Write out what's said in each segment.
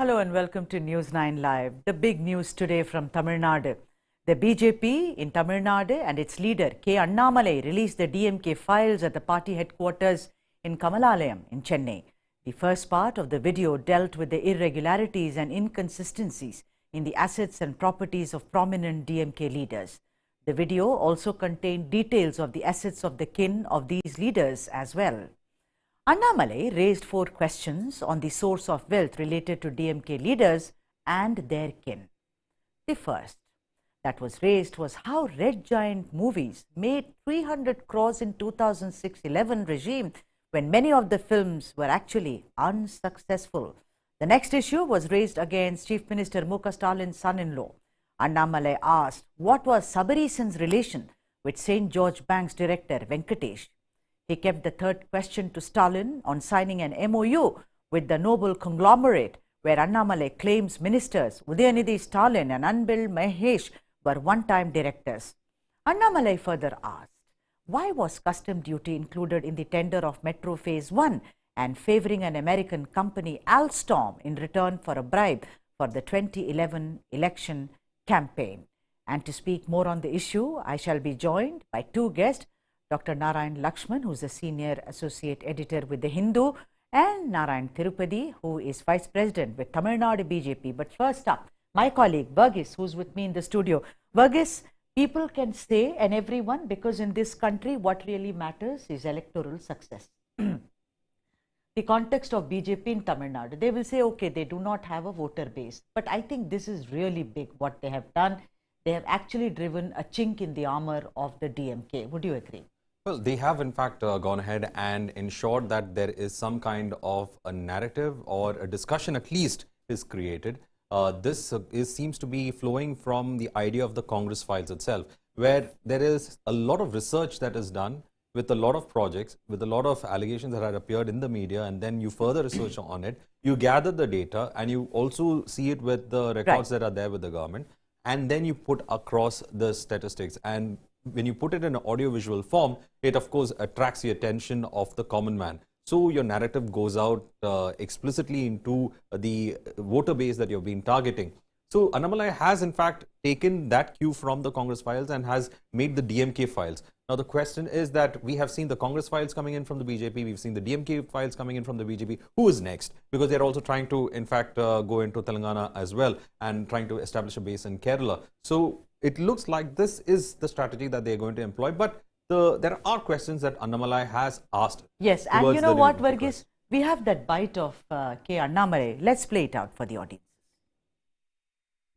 Hello and welcome to News9 Live. The big news today from Tamil Nadu. The BJP in Tamil Nadu and its leader Annamalai released the DMK files at the party headquarters in Kamalayam in Chennai. The first part of the video dealt with the irregularities and inconsistencies in the assets and properties of prominent DMK leaders. The video also contained details of the assets of the kin of these leaders as well. Annamalai raised 4 questions on the source of wealth related to DMK leaders and their kin. The first that was raised was how Red Giant movies made 300 crores in 2006-11 regime when many of the films were actually unsuccessful. The next issue was raised against Chief Minister MK Stalin's son-in-law. Annamalai asked what was Sabarisan's relation with St. George Bank's director Venkatesh. He kept the third question to Stalin on signing an MOU with the noble conglomerate where Annamalai claims ministers Udayanidhi Stalin and Anbil Mahesh were one-time directors. Annamalai further asked, why was custom duty included in the tender of Metro Phase 1 and favouring an American company Alstom in return for a bribe for the 2011 election campaign? And to speak more on the issue, I shall be joined by 2 guests, Dr. Narayan Lakshman, who is a senior associate editor with The Hindu, and Narayan Tirupati, who is vice president with Tamil Nadu BJP. But first up, my colleague Verghese, who's with me in the studio. Verghese, people can say, and everyone, because in this country, what really matters is electoral success. The context of BJP in Tamil Nadu, they will say, okay, they do not have a voter base. But I think this is really big what they have done. They have actually driven a chink in the armor of the DMK. Would you agree? Well, they have in fact gone ahead and ensured that there is some kind of a narrative or a discussion at least is created. This seems to be flowing from the idea of the Congress files itself, where there is a lot of research that is done with a lot of projects, with a lot of allegations that had appeared in the media, and then you further research on it, you gather the data, and you also see it with the records that are there with the government, and then you put across the statistics. And when you put it in an audio-visual form, it of course attracts the attention of the common man. So your narrative goes out explicitly into the voter base that you've been targeting. So Annamalai has in fact taken that cue from the Congress files and has made the DMK files. Now the question is that we have seen the Congress files coming in from the BJP, we've seen the DMK files coming in from the BJP. Who is next? Because they're also trying to in fact go into Telangana as well and trying to establish a base in Kerala. So it looks like this is the strategy that they're going to employ, but there are questions that Annamalai has asked. Yes, and you know what, Verghese? We have that bite of Annamalai. Let's play it out for the audience.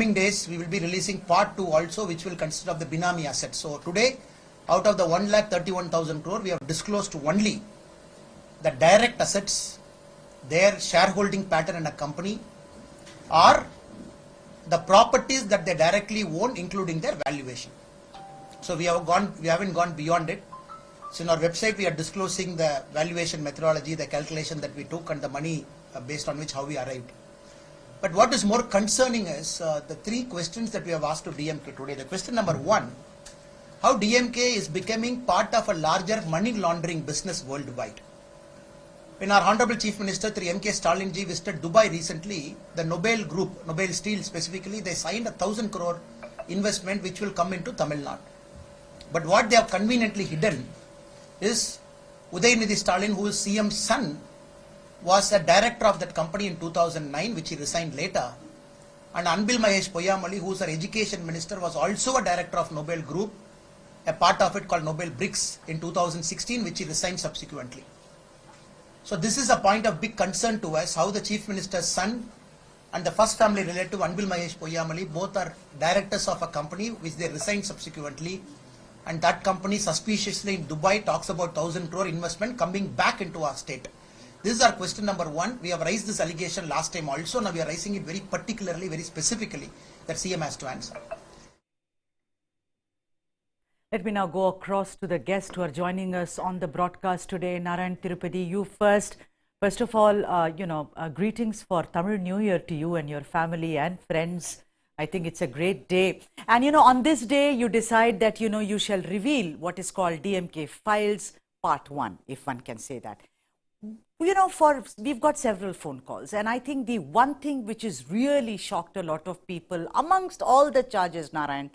Coming days, we will be releasing part 2 also, which will consist of the Binami assets. So today, out of the 1,31,000 crore, we have disclosed only the direct assets, their shareholding pattern in a company, or the properties that they directly own, including their valuation. So we haven't gone beyond it. So in our website, we are disclosing the valuation methodology, the calculation that we took, and the money based on which how we arrived. But what is more concerning is the 3 questions that we have asked to DMK today. The question number 1, how DMK is becoming part of a larger money laundering business worldwide. When our Honorable Chief Minister MK Stalin ji visited Dubai recently, the Nobel Group, Nobel Steel specifically, they signed a 1,000 crore investment which will come into Tamil Nadu. But what they have conveniently hidden is Udayanidhi Stalin, who is CM's son, was a director of that company in 2009, which he resigned later. And Anbil Mahesh Poyamali, who is our education minister, was also a director of Nobel Group, a part of it called Nobel Bricks in 2016, which he resigned subsequently. So this is a point of big concern to us, how the Chief Minister's son and the first family relative, Anbil Mahesh Poyamali, both are directors of a company which they resigned subsequently. And that company suspiciously in Dubai talks about 1,000 crore investment coming back into our state. This is our question number 1. We have raised this allegation last time also. Now we are raising it very particularly, very specifically, that CM has to answer. Let me now go across to the guests who are joining us on the broadcast today. Narayan Tirupati, you first. First of all, greetings for Tamil New Year to you and your family and friends. I think it's a great day. And, on this day, you decide that, you shall reveal what is called DMK Files Part 1, if one can say that. you know, we've got several phone calls, and I think the one thing which has really shocked a lot of people amongst all the charges, Narayan,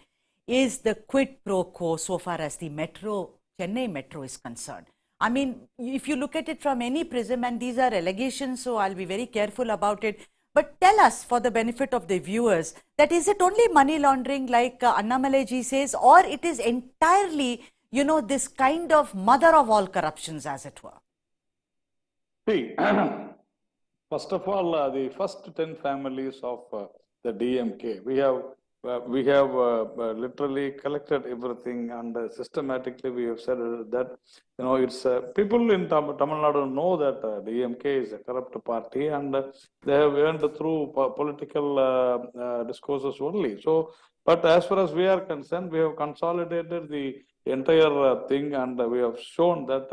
is the quid pro quo so far as the Chennai Metro is concerned. I mean, if you look at it from any prism, and these are allegations, so I'll be very careful about it. But tell us, for the benefit of the viewers, that is it only money laundering like Annamalai ji says, or it is entirely, you know, this kind of mother of all corruptions, as it were? See, first of all, the first 10 families of the DMK, we have literally collected everything, and systematically we have said that, you know, it's people in Tamil Nadu know that DMK is a corrupt party, and they have earned through political discourses only. So, but as far as we are concerned, we have consolidated the entire thing, and we have shown that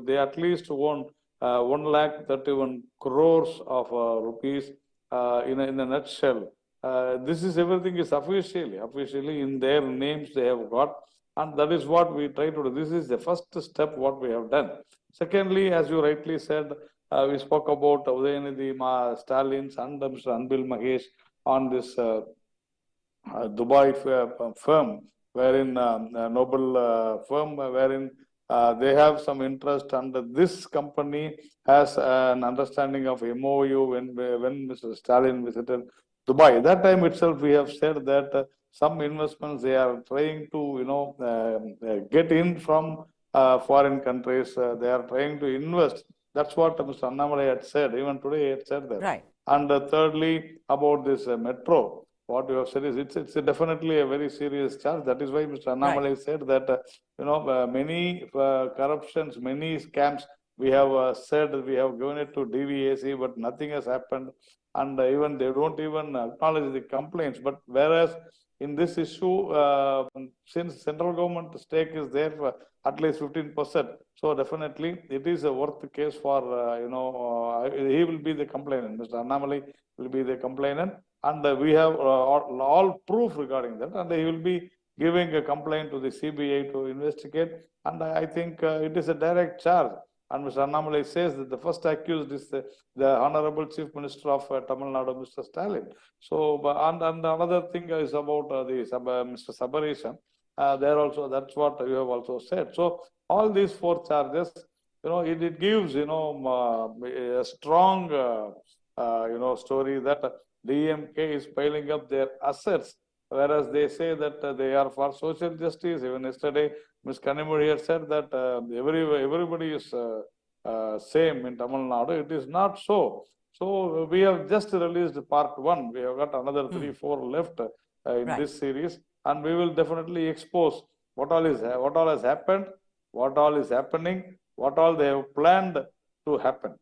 they at least own 1,31 crores of rupees in a nutshell. This is everything is officially in their names they have got, and that is what we try to do. This is the first step what we have done. Secondly, as you rightly said, we spoke about Udayanidhi Stalin's and Mr. Anbil Mahesh on this Dubai firm, wherein Nobel firm, wherein they have some interest, and this company has an understanding of MOU when Mr. Stalin visited Dubai. At that time itself, we have said that some investments they are trying to, you know, get in from foreign countries. They are trying to invest. That's what Mr. Annamalai had said. Even today, he had said that. Right. And thirdly, about this metro, what you have said is it's definitely a very serious charge. That is why Mr. Annamalai said that you know, many corruptions, many scams. We have said we have given it to DVAC, but nothing has happened, and even they don't even acknowledge the complaints. But whereas in this issue, since central government stake is there for at least 15%, so definitely it is a worth case for you know, he will be the complainant. Mr. Annamalai will be the complainant, and we have all proof regarding that, and he will be giving a complaint to the CBI to investigate, and I think it is a direct charge. And Mr. Annamalai says that the first accused is the Honorable Chief Minister of Tamil Nadu, Mr. Stalin. So, and another thing is about Mr. Sabarishan. There also, that's what you have also said. So, all these four charges, you know, it gives, you know, a strong, you know, story that DMK is piling up their assets, whereas they say that they are for social justice. Even yesterday, Ms. Kanimuri had said that everybody is same in Tamil Nadu. It is not so. So we have just released part 1. We have got another 3-4 left in this series, and we will definitely expose what all has happened, what all is happening, what all they have planned to happen.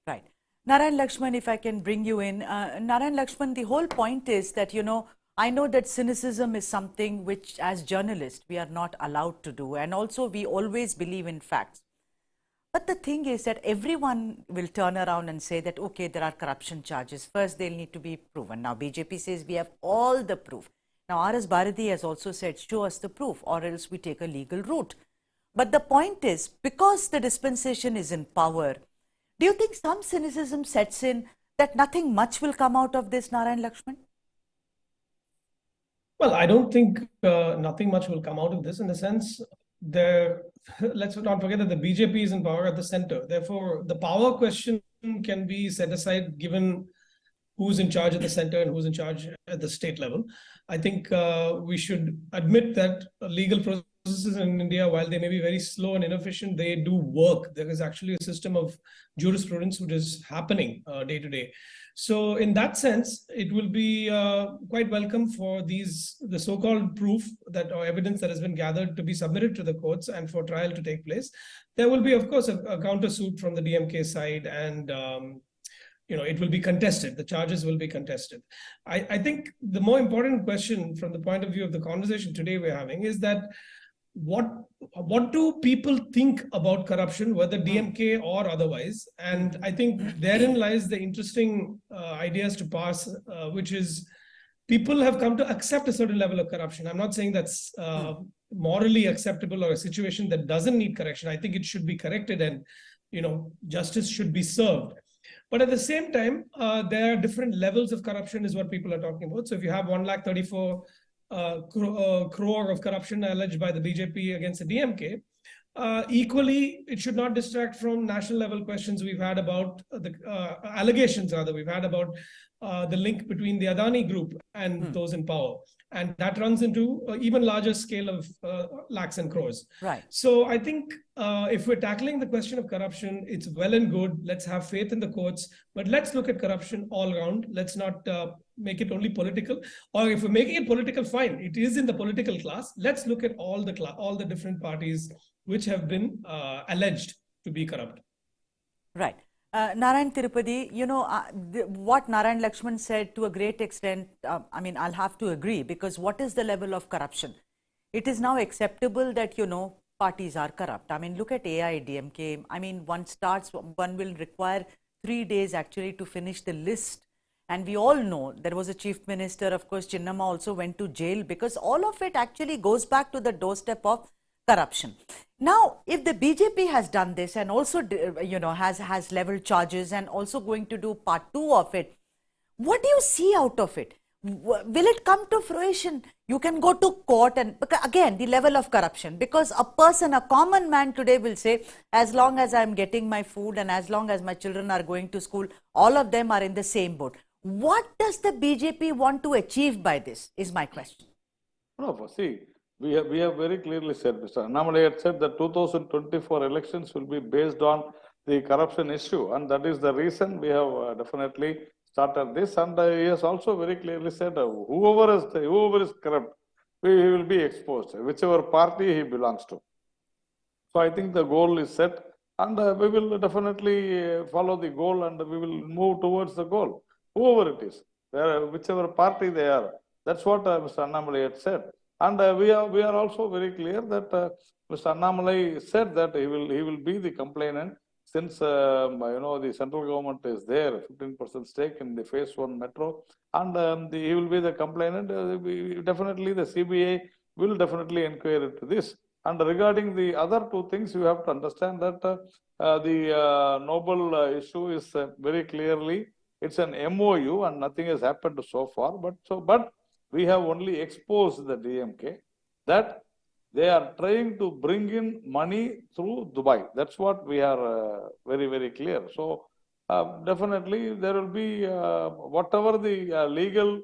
Right. Narayan Lakshman, if I can bring you in. Narayan Lakshman, the whole point is that, you know, I know that cynicism is something which, as journalists, we are not allowed to do. And also, we always believe in facts. But the thing is that everyone will turn around and say that, okay, there are corruption charges. First, they'll need to be proven. Now, BJP says we have all the proof. Now, R.S. Bharati has also said, show us the proof, or else we take a legal route. But the point is, because the dispensation is in power, do you think some cynicism sets in that nothing much will come out of this, Narayan Lakshman? Well, I don't think nothing much will come out of this, in the sense let's not forget that the BJP is in power at the center. Therefore, the power question can be set aside given who's in charge at the center and who's in charge at the state level. I think we should admit that legal processes in India, while they may be very slow and inefficient, they do work. There is actually a system of jurisprudence which is happening day to day. So in that sense, it will be quite welcome for the so-called proof that or evidence that has been gathered to be submitted to the courts and for trial to take place. There will be, of course, a countersuit from the DMK side, and you know, it will be contested. The charges will be contested. I think the more important question from the point of view of the conversation today we're having is that what do people think about corruption, whether DMK or otherwise? And I think therein lies the interesting ideas to pass, which is people have come to accept a certain level of corruption. I'm not saying that's morally acceptable or a situation that doesn't need correction. I think it should be corrected, and justice should be served. But at the same time, there are different levels of corruption is what people are talking about. So if you have 1,34 crore of corruption alleged by the BJP against the DMK, equally, it should not distract from national level questions we've had about the allegations rather we've had about the link between the Adani group and those in power. And that runs into even larger scale of lakhs and crores. Right. So I think if we're tackling the question of corruption, it's well and good. Let's have faith in the courts, but let's look at corruption all around. Let's not make it only political. Or if we're making it political, fine. It is in the political class. Let's look at all the different parties which have been alleged to be corrupt. Right. Narayan Tirupati, what Narayan Lakshman said to a great extent, I'll have to agree, because what is the level of corruption? It is now acceptable that, parties are corrupt. Look at AIDMK. One will require 3 days actually to finish the list. And we all know there was a chief minister, of course, Chinnamma also went to jail, because all of it actually goes back to the doorstep of corruption. Now, if the BJP has done this and also, has leveled charges and also going to do part 2 of it, what do you see out of it? Will it come to fruition? You can go to court and, again, the level of corruption, because a common man today will say, as long as I'm getting my food and as long as my children are going to school, all of them are in the same boat. What does the BJP want to achieve by this, is my question. No, see, we have very clearly said, Mr. Annamalai had said that 2024 elections will be based on the corruption issue, and that is the reason we have definitely started this. And he has also very clearly said whoever is corrupt, he will be exposed, whichever party he belongs to. So I think the goal is set, and we will definitely follow the goal, and we will move towards the goal, whoever it is, whichever party they are. That's what Mr. Annamalai had said. And we are also very clear that Mr. Annamalai said that he will be the complainant, since the central government is there, 15% stake in the phase 1 metro, and he will be the complainant. Definitely the CBI will definitely inquire into this. And regarding the other 2 things, you have to understand that the Nobel issue is very clearly, it's an MOU and nothing has happened so far. But we have only exposed the DMK that they are trying to bring in money through Dubai. That's what we are very, very clear. So definitely there will be whatever the legal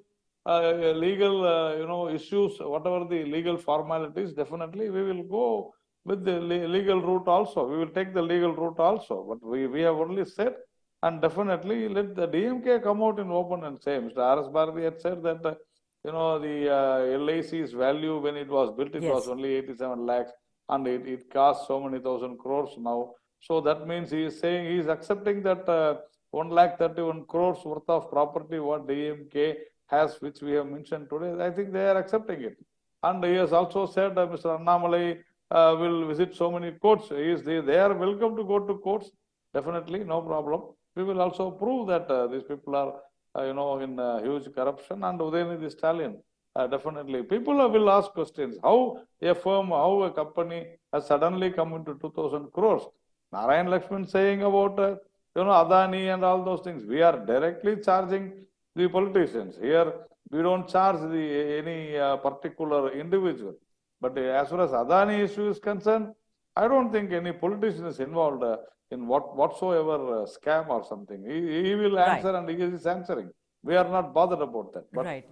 issues, whatever the legal formalities, definitely we will go with the legal route also. We will take the legal route also. But we have only said, and definitely let the DMK come out in open and say, Mr. R.S. Bharati had said that the LIC's value when it was built, it was only 87 lakhs, and it cost so many thousand crores now. So that means he is saying, he is accepting that 1,31 crores worth of property what DMK has, which we have mentioned today. I think they are accepting it. And he has also said that Mr. Annamalai will visit so many courts. They are welcome to go to courts. Definitely, no problem. We will also prove that these people are in huge corruption, and Udayanithi Stalin, definitely. People will ask questions. How a firm, how a company has suddenly come into 2,000 crores? Narayan Lakshman saying about, Adani and all those things. We are directly charging the politicians. Here, we don't charge any particular individual. But as far as Adani issue is concerned, I don't think any politician is involved in whatsoever scam or something. He will answer, and he is answering. We are not bothered about that. But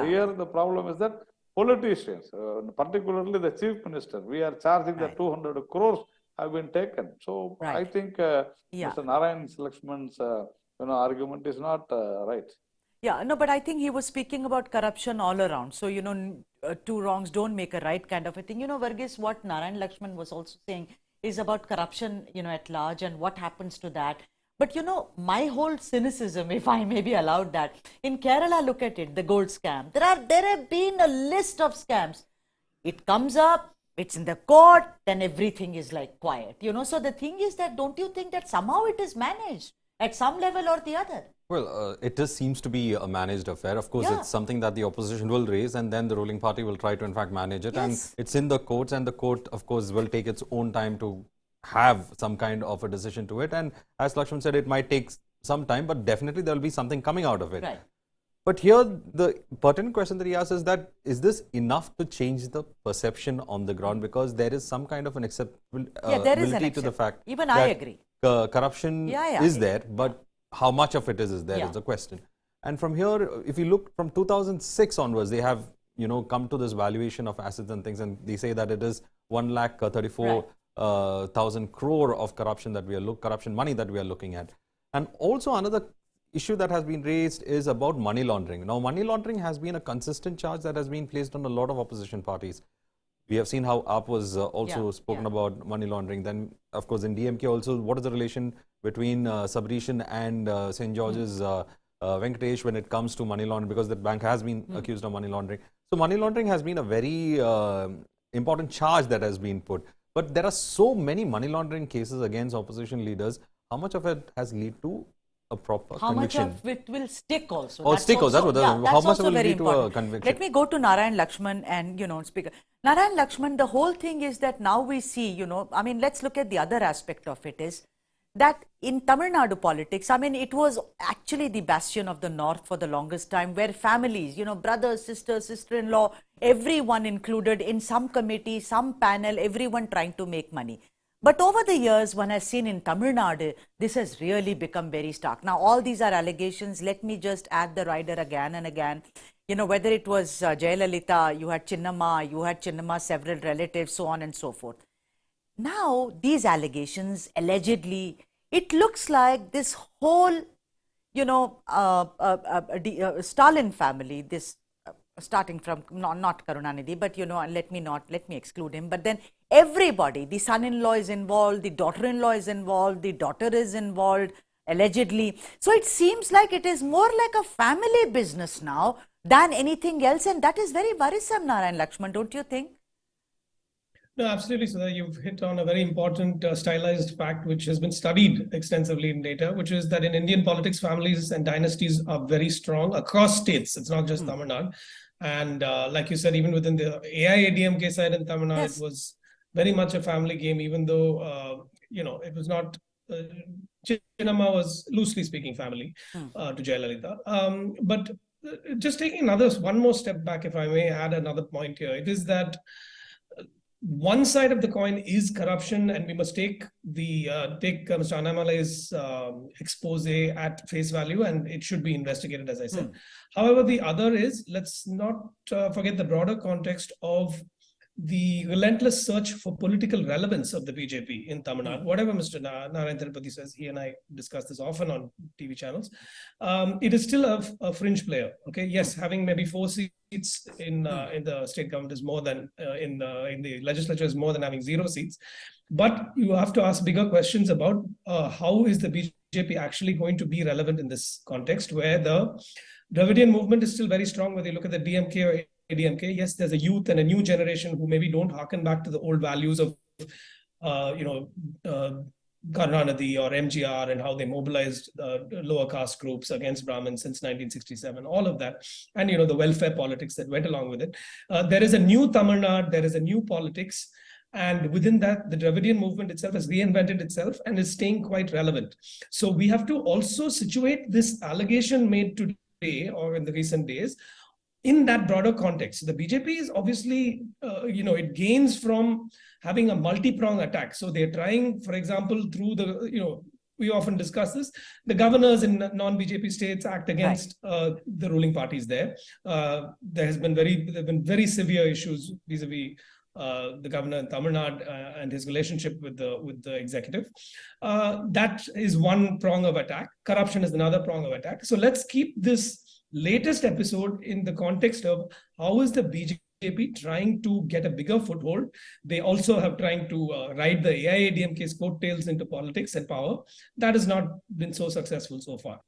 here the problem is that politicians, particularly the Chief Minister, we are charging that 200 crores have been taken. So I think Mr. Narayan Lakshman's argument is not right. Yeah, no, but I think he was speaking about corruption all around. So, 2 wrongs don't make a right kind of a thing. Varghese, what Narayan Lakshman was also saying is about corruption, at large, and what happens to that. But, my whole cynicism, if I may be allowed that, in Kerala, look at it, the gold scam. There have been a list of scams. It comes up, it's in the court, then everything is like quiet. So the thing is that, don't you think that somehow it is managed at some level or the other? Well, it just seems to be a managed affair. Of course, it's something that the opposition will raise, and then the ruling party will try to, in fact, manage it. And it's in the courts, and the court, of course, will take its own time to have some kind of a decision to it. And as Lakshman said, it might take some time, but definitely there will be something coming out of it. Right. But here, the pertinent question that he asks is that, is this enough to change the perception on the ground? Because there is some kind of an acceptability to the fact even that I agree. Corruption is there, but how much of it is there is the question. And from here, if you look from 2006 onwards, they have, come to this valuation of assets and things, and they say that it is 1,34,000 crore of corruption that we are corruption money that we are looking at. And also another issue that has been raised is about money laundering. Now, money laundering has been a consistent charge that has been placed on a lot of opposition parties. We have seen how AAP was also spoken about money laundering. Then, of course, in DMK also, what is the relation between Sabrishan and St. George's Venkatesh when it comes to money laundering, because the bank has been accused of money laundering. So, money laundering has been a very important charge that has been put. But there are so many money laundering cases against opposition leaders. How much of it has led to a proper conviction? How much of it will stick also? Or stick also, how much will lead to a conviction? Let me go to Narayan Lakshman and, Speaker. Narayan Lakshman, the whole thing is that now we see, I mean, let's look at the other aspect of it is that in Tamil Nadu politics, I mean, it was actually the bastion of the north for the longest time, where families, brothers, sisters, sister-in-law, everyone included in some committee, some panel, everyone trying to make money. But over the years, one has seen in Tamil Nadu, this has really become very stark. Now, all these are allegations. Let me just add the rider again and again. Whether it was Jayalalitha, you had Chinnamma, several relatives, so on and so forth. Now, these allegations, allegedly, it looks like this whole, Stalin family, this starting from not Karunanidhi, but let me exclude him. But then everybody, the son-in-law is involved, the daughter-in-law is involved, the daughter is involved, allegedly. So it seems like it is more like a family business now than anything else, and that is very worrisome, Narayan Lakshman, don't you think? No, absolutely, Sudha. You've hit on a very important stylized fact which has been studied extensively in data, which is that in Indian politics, families and dynasties are very strong across states. It's not just Tamil Nadu. And like you said, even within the AIADMK side in Tamil Nadu, it was very much a family game, even though, it was not, Chinnamma was loosely speaking family to Jayalalitha. But just taking one more step back, if I may add another point here, it is that one side of the coin is corruption, and we must take Mr. Annamalai's expose at face value, and it should be investigated, as I said. However, the other is, let's not forget the broader context of the relentless search for political relevance of the BJP in Tamil Nadu. Whatever Mr. Narayan Tirupati says, he and I discuss this often on TV channels. It is still a fringe player. Okay, yes, having maybe 4 seats in the state government is more than in the legislature is more than having 0 seats. But you have to ask bigger questions about how is the BJP actually going to be relevant in this context, where the Dravidian movement is still very strong. Whether you look at the DMK or DMK, yes, there's a youth and a new generation who maybe don't harken back to the old values of, Karunanidhi or MGR and how they mobilized lower caste groups against Brahmins since 1967, all of that. And, the welfare politics that went along with it. There is a new Tamil Nadu, there is a new politics. And within that, the Dravidian movement itself has reinvented itself and is staying quite relevant. So we have to also situate this allegation made today or in the recent days in that broader context. The BJP is obviously, it gains from having a multi-pronged attack. So they're trying, for example, through the, we often discuss this, the governors in non-BJP states act against the ruling parties there. There have been very severe issues vis-a-vis the governor in Tamil Nadu and his relationship with the executive. That is one prong of attack. Corruption is another prong of attack. So let's keep this latest episode in the context of how is the BJP trying to get a bigger foothold. They also have trying to ride the AIADMK's coattails into politics and power. That has not been so successful so far.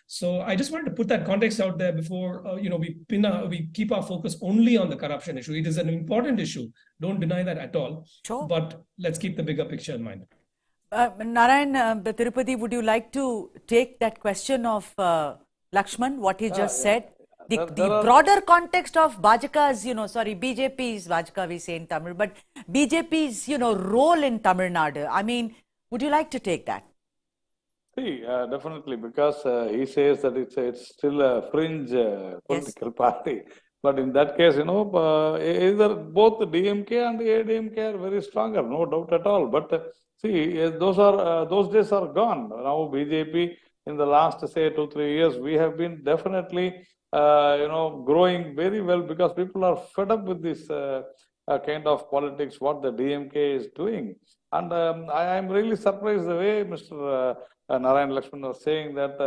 So I just wanted to put that context out there before we keep our focus only on the corruption issue. It is an important issue. Don't deny that at all. Sure. But let's keep the bigger picture in mind. Narayan Tirupati, would you like to take that question of Lakshman, what he just said? the broader context of Bajaka's, BJP's, Bajaka we say in Tamil, but BJP's, role in Tamil Nadu. I mean, would you like to take that? See, definitely, because he says that it's still a fringe political party. But in that case, either both the DMK and the ADMK are very stronger, no doubt at all. But see, those days are gone. Now BJP, in the last, say, 2-3 years, we have been definitely, growing very well because people are fed up with this kind of politics, what the DMK is doing. And I am really surprised the way Mr. Narayan Lakshman was saying that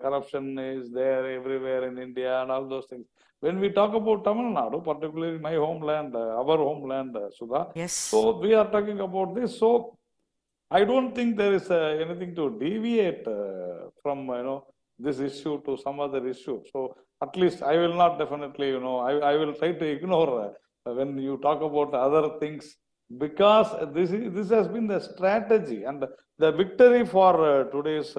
corruption is there everywhere in India and all those things. When we talk about Tamil Nadu, particularly my homeland, our homeland, Sudha, yes. So we are talking about this. So I don't think there is anything to deviate from this issue to some other issue. So at least I will not definitely, I will try to ignore when you talk about other things, because this has been the strategy and the victory for today's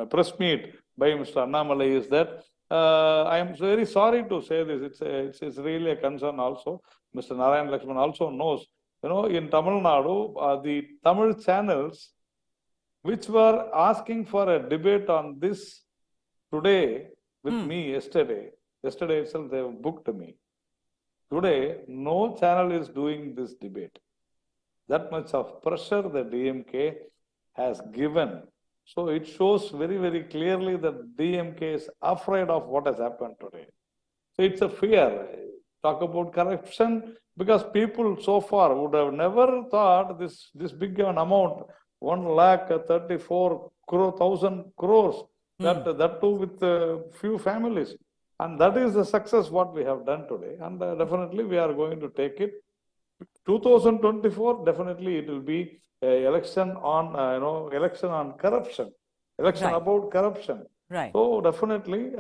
press meet by Mr. Annamalai is that I am very sorry to say this. It's really a concern also. Mr. Narayan Lakshman also knows. In Tamil Nadu, the Tamil channels which were asking for a debate on this today with me yesterday itself they have booked me. Today, no channel is doing this debate. That much of pressure the DMK has given. So it shows very, very clearly that DMK is afraid of what has happened today. So it's a fear. Talk about corruption, because people so far would have never thought this big an amount, 1,34,000 crores, that too with few families. And that is the success what we have done today. And definitely we are going to take it. 2024, definitely it will be election on corruption, about corruption. Right. So definitely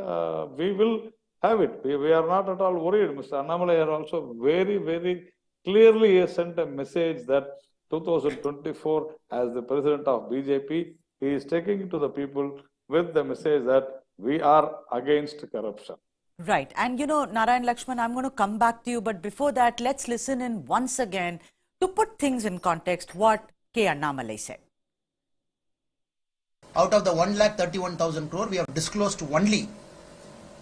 we will have it. We are not at all worried. Mr. Annamalai has also very, very clearly sent a message that 2024, as the president of BJP, he is taking it to the people with the message that we are against corruption. Right. And Narayan Lakshman, I'm going to come back to you. But before that, let's listen in once again to put things in context what K. Annamalai said. Out of the 1,31,000 crore, we have disclosed only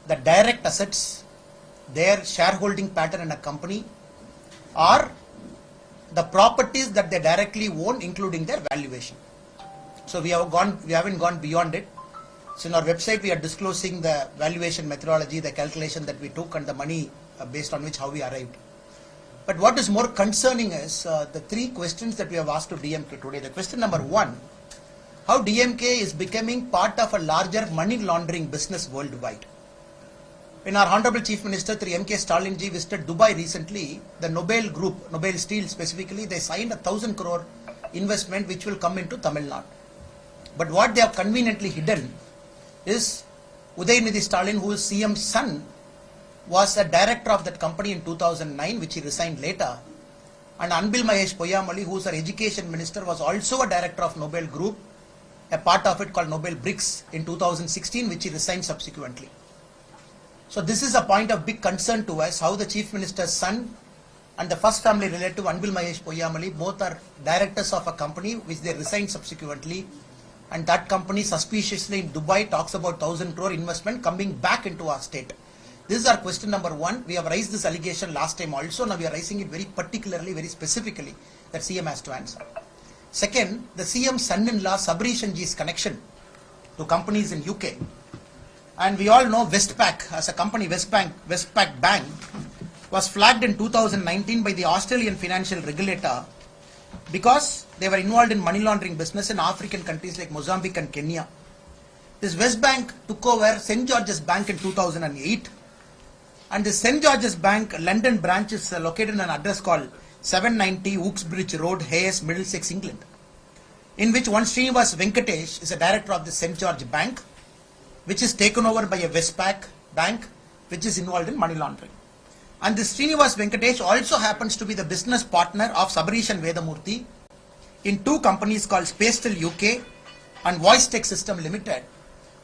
the direct assets, their shareholding pattern in a company, or the properties that they directly own, including their valuation. So we haven't gone beyond it. So in our website, we are disclosing the valuation methodology, the calculation that we took, and the money based on which how we arrived. But what is more concerning is the three questions that we have asked to DMK today. The question number one, how DMK is becoming part of a larger money laundering business worldwide. When our Honorable Chief Minister MK Stalin ji visited Dubai recently, the Nobel Group, Nobel Steel specifically, they signed 1,000 crore investment which will come into Tamil Nadu. But what they have conveniently hidden is Udayanidhi Stalin, who is CM's son, was a director of that company in 2009, which he resigned later. And Anbil Mahesh Poyamali, who is our education minister, was also a director of Nobel Group, a part of it called Nobel Bricks in 2016, which he resigned subsequently. So this is a point of big concern to us, how the chief minister's son and the first family relative Anbil Mahesh Poyamali both are directors of a company which they resigned subsequently. And that company suspiciously in Dubai talks about 1,000 crore investment coming back into our state. This is our question number one. We have raised this allegation last time also. Now we are raising it very particularly, very specifically, that CM has to answer. Second, the CM's son-in-law Sabri Ji's connection to companies in UK. And we all know Westpac as a company, Westpac Bank, was flagged in 2019 by the Australian financial regulator because they were involved in money laundering business in African countries like Mozambique and Kenya. This Westbank took over St. George's Bank in 2008, and the St. George's Bank London branch is located in an address called 790 Uxbridge Road, Hayes, Middlesex, England, in which one Srinivas Venkatesh is a director of the St. George Bank, which is taken over by a Westpac Bank, which is involved in money laundering. And this Srinivas Venkatesh also happens to be the business partner of Sabarish and Vedamurthy in two companies called Spacedel UK and Voice Tech System Limited,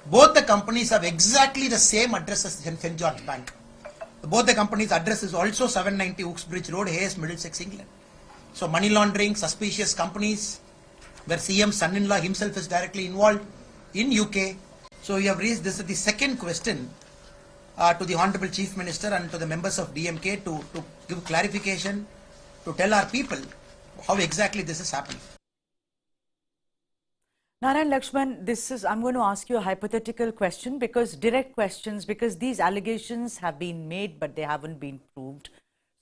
Both the companies have exactly the same address as St. George Bank. Both the companies' address is also 790 Uxbridge Road, Hayes, Middlesex, England. So money laundering, suspicious companies, where CM's son-in-law himself is directly involved in UK. So you have raised this is the second question to the Honorable Chief Minister and to the members of DMK to give clarification, to tell our people how exactly this is happening. Narayan Lakshman, I'm going to ask you a hypothetical question, because direct questions, because these allegations have been made but they haven't been proved.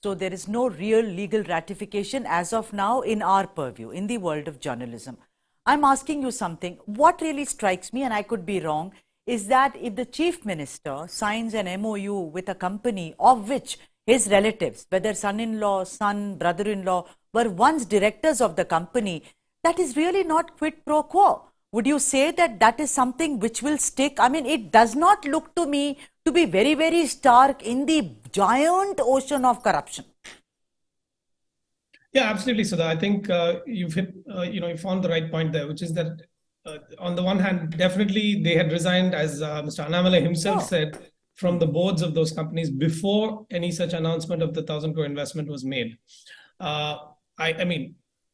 So there is no real legal ratification as of now in our purview, in the world of journalism. I'm asking you something. What really strikes me, and I could be wrong, is that if the Chief Minister signs an MOU with a company of which his relatives, whether son-in-law, son, brother-in-law, were once directors of the company, that is really not quid pro quo. Would you say that that is something which will stick? I mean, it does not look to me to be very, very stark in the giant ocean of corruption. Yeah, absolutely, Sudha. I think you've hit, you found the right point there, which is that on the one hand, definitely they had resigned, as Mr. Annamalai himself said, from the boards of those companies before any such announcement of the 1,000 crore investment was made.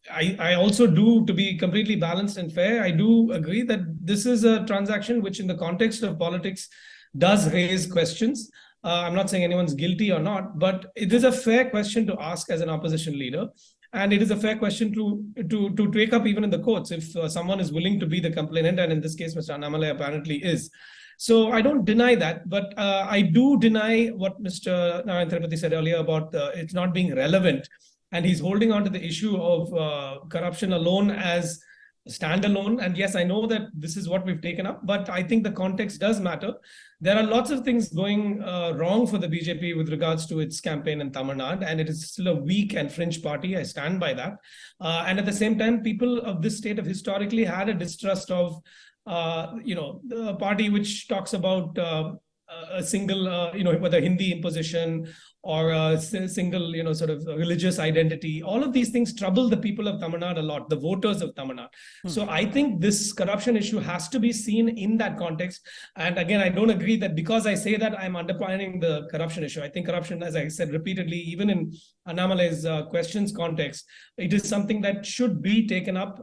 I also do, to be completely balanced and fair, I do agree that this is a transaction which in the context of politics does raise questions. I'm not saying anyone's guilty or not, but it is a fair question to ask as an opposition leader. And it is a fair question to take up even in the courts if someone is willing to be the complainant. And in this case, Mr. Annamalai apparently is. So I don't deny that, but I do deny what Mr. Narayan Tirupati said earlier about it's not being relevant. And he's holding on to the issue of corruption alone as standalone. And yes, I know that this is what we've taken up, but I think the context does matter. There are lots of things going wrong for the BJP with regards to its campaign in Tamil Nadu, and it is still a weak and fringe party. I stand by that. And at the same time, people of this state have historically had a distrust of, the party which talks about a single, whether Hindi imposition or a single, sort of religious identity. All of these things trouble the people of Tamil Nadu a lot, the voters of Tamil Nadu. So I think this corruption issue has to be seen in that context. And again, I don't agree that because I say that I'm undermining the corruption issue. I think corruption, as I said repeatedly, even in Annamalai's questions context, it is something that should be taken up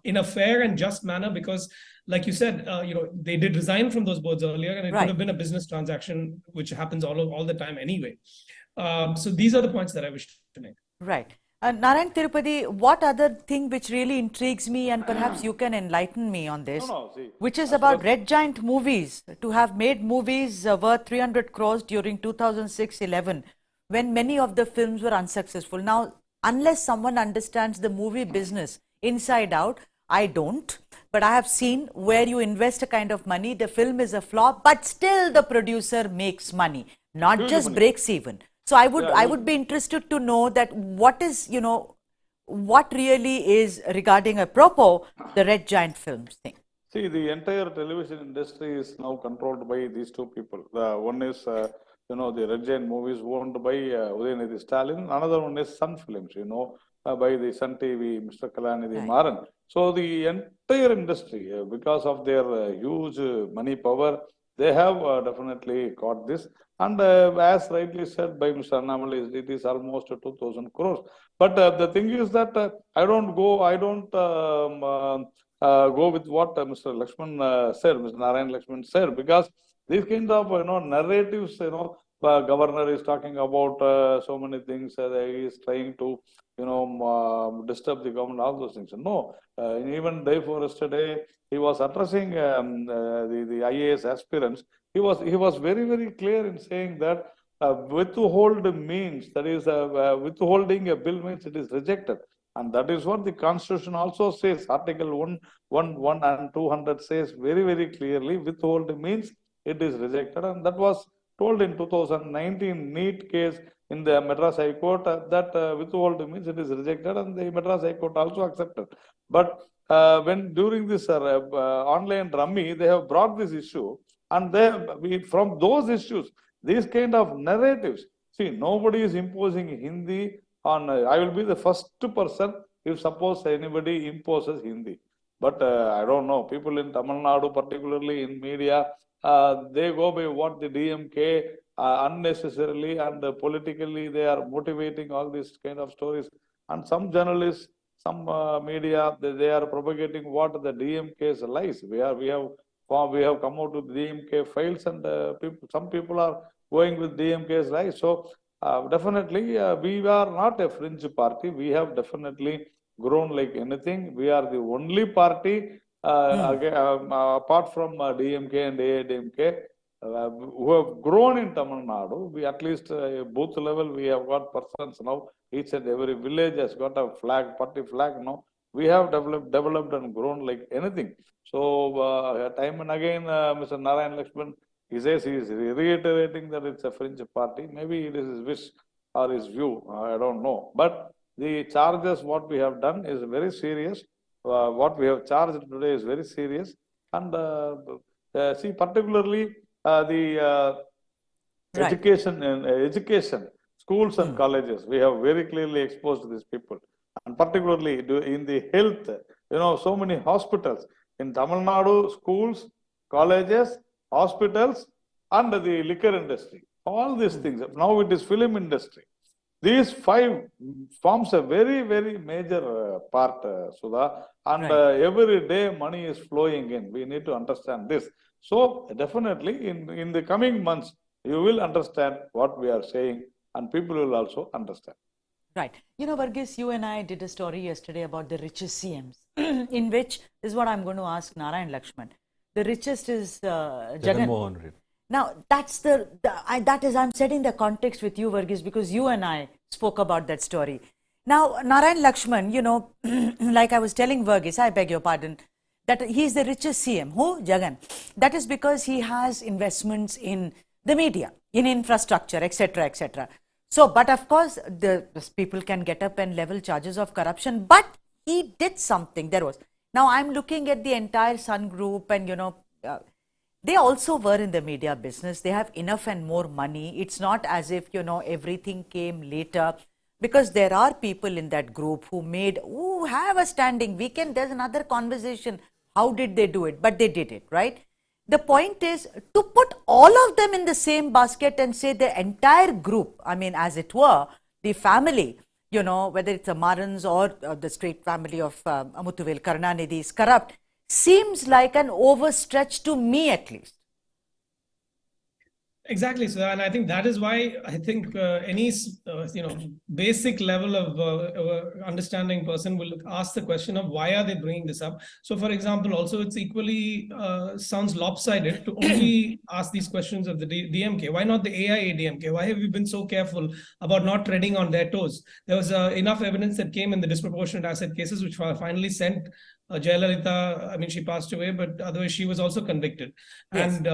in a fair and just manner, because like you said, they did resign from those boards earlier, and it would have been a business transaction, which happens all the time anyway. So these are the points that I wish to make. Right. Narayan Tirupati, what other thing which really intrigues me, and perhaps you can enlighten me on this, which is about Red Giant movies, to have made movies worth 300 crores during 2006-11, when many of the films were unsuccessful. Now, unless someone understands the movie business inside out, I don't. But I have seen where you invest a kind of money, the film is a flop, but still the producer makes money, not just breaks even. So I would be interested to know that what is, what really is regarding apropos the Red Giant films thing. See, the entire television industry is now controlled by these two people. The one is, the Red Giant movies owned by Udayanithi Stalin. Another one is Sun Films, by the Sun TV, Mr. Kalanidhi Maran. So the entire industry, because of their huge money power, they have definitely got this. And as rightly said by Mr. Annamalai, it is almost 2,000 crores. But the thing is that I don't go with what Mr. Lakshman said, Mr. Narayan Lakshman said, because these kinds of narratives, governor is talking about so many things. He is trying to disturb the government, all those things. No, even day before yesterday, he was addressing the IAS aspirants. He was very, very clear in saying that withhold means, that is, withholding a bill means it is rejected. And that is what the Constitution also says. Article 1 and 200 says very, very clearly, withhold means it is rejected. And that was told in 2019 NEET case in the Madras High Court that withhold means it is rejected, and the Madras High Court also accepted. But when during this online rummy, they have brought this issue, and from those issues, these kind of narratives, see, nobody is imposing Hindi on, I will be the first person if suppose anybody imposes Hindi. But I don't know. People in Tamil Nadu, particularly in media, they go by what the DMK unnecessarily and politically they are motivating all these kind of stories. And some journalists, some media, they are propagating what the DMK's lies. We have come out with DMK files, and some people are going with DMK's lies. So definitely, we are not a fringe party. We have definitely grown like anything. We are the only party apart from DMK and AIDMK who have grown in Tamil Nadu. We at least booth level, we have got persons now. Each and every village has got a flag, party flag now. We have developed and grown like anything. So time and again, Mr. Narayan Lakshman, he says he is reiterating that it's a fringe party. Maybe it is his wish or his view. I don't know. But the charges, what we have done is very serious. What we have charged today is very serious. And see, particularly the education, schools and colleges, we have very clearly exposed these people. And particularly in the health, so many hospitals. In Tamil Nadu, schools, colleges, hospitals, and the liquor industry. All these things. Now it is film industry. These 5 forms a very, very major part, Sudha. And every day money is flowing in. We need to understand this. So definitely in the coming months, you will understand what we are saying, and people will also understand. Right. Varghese, you and I did a story yesterday about the richest CMs, in which, this is what I'm going to ask Narayan Lakshman. The richest is Jagan. Now, that's I'm setting the context with you, Varghese, because you and I spoke about that story. Now, Narayan Lakshman, like I was telling Varghese, I beg your pardon, that he's the richest CM. Who? Jagan. That is because he has investments in the media, in infrastructure, etc., etc. So, but of course, the people can get up and level charges of corruption, but he did something. Now, I'm looking at the entire Sun Group and, they also were in the media business. They have enough and more money. It's not as if, everything came later, because there are people in that group who have a standing. There's another conversation. How did they do it? But they did it, right? The point is to put all of them in the same basket and say the entire group, as it were, the family, whether it's the Marans or the straight family of Amuthuvel Karunanidhi is corrupt, seems like an overstretch to me, at least. Exactly, sir. And I think that is why I think any basic level of understanding person will ask the question of why are they bringing this up. So, for example, also it's equally sounds lopsided to only ask these questions of the DMK. Why not the AIADMK? Why have we been so careful about not treading on their toes? There was enough evidence that came in the disproportionate asset cases, which were finally sent. Jayalalitha, she passed away, but otherwise she was also convicted. Yes. And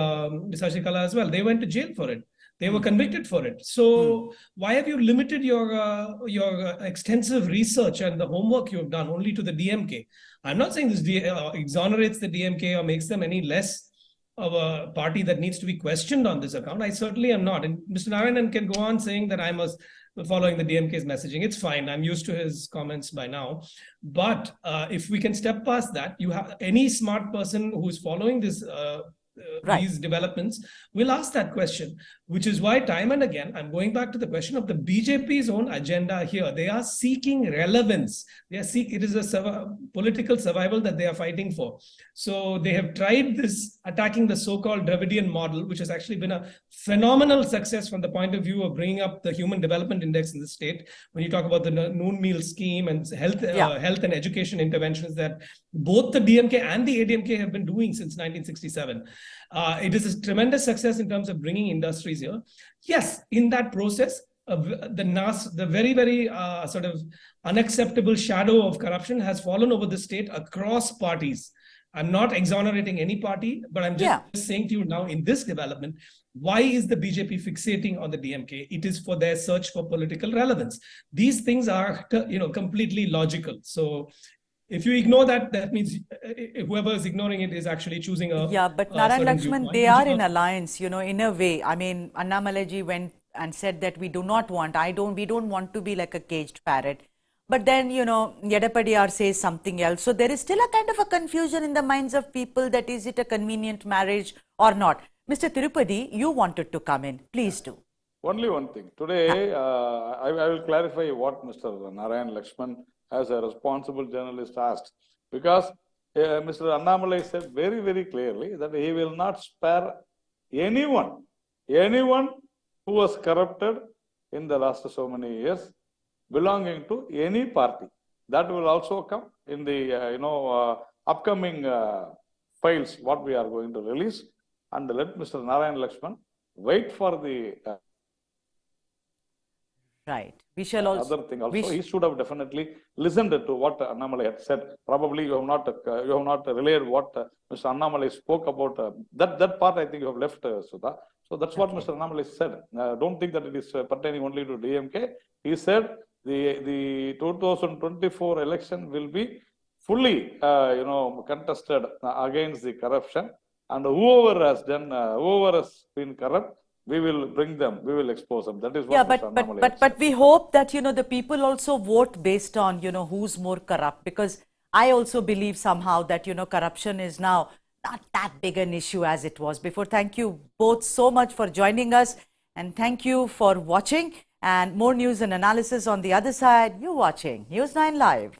Sashikala as well. They went to jail for it. They were convicted for it. So why have you limited your extensive research and the homework you have done only to the DMK? I'm not saying this exonerates the DMK or makes them any less of a party that needs to be questioned on this account. I certainly am not. And Mr. Narayanan can go on saying that I must following the DMK's messaging. It's fine. I'm used to his comments by now. But if we can step past that, you have any smart person who's following this these developments will ask that question, which is why time and again, I'm going back to the question of the BJP's own agenda here. They are seeking relevance. It is a political survival that they are fighting for. So they have tried this, attacking the so-called Dravidian model, which has actually been a phenomenal success from the point of view of bringing up the Human Development Index in the state. When you talk about the noon meal scheme and health and education interventions that both the DMK and the ADMK have been doing since 1967. It is a tremendous success in terms of bringing industries here. Yes, in that process, the very, very sort of unacceptable shadow of corruption has fallen over the state across parties. I'm not exonerating any party, but I'm just saying to you now in this development, why is the BJP fixating on the DMK? It is for their search for political relevance. These things are, completely logical. So if you ignore that, that means whoever is ignoring it is actually choosing a but Narayan Lakshman, they are in alliance, in a way. Annamalai ji went and said that we don't want to be like a caged parrot. But then, Yadapadiyar says something else. So there is still a kind of a confusion in the minds of people that is it a convenient marriage or not. Mr. Tirupati, you wanted to come in. Please do. Only one thing. Today, I will clarify what Mr. Narayan Lakshman, as a responsible journalist, asked. Because Mr. Annamalai said very, very clearly that he will not spare anyone who was corrupted in the last so many years, belonging to any party. That will also come in the upcoming files what we are going to release. And let Mr. Narayan Lakshman wait for the right. We shall also other thing. Also, he should have definitely listened to what Annamalai had said. Probably you have not relayed what Mr. Annamalai spoke about. That part I think you have left, Sudha. So that's what Mr. Annamalai said. Don't think that it is pertaining only to DMK. He said the 2024 election will be fully contested against the corruption, and whoever has been corrupt, we will bring them, we will expose them. That is what Mr. Annamalai said. But we hope that the people also vote based on who's more corrupt, because I also believe somehow that corruption is now not that big an issue as it was before. Thank you both so much for joining us, and thank you for watching. And more news and analysis on the other side. You're watching News9 Live.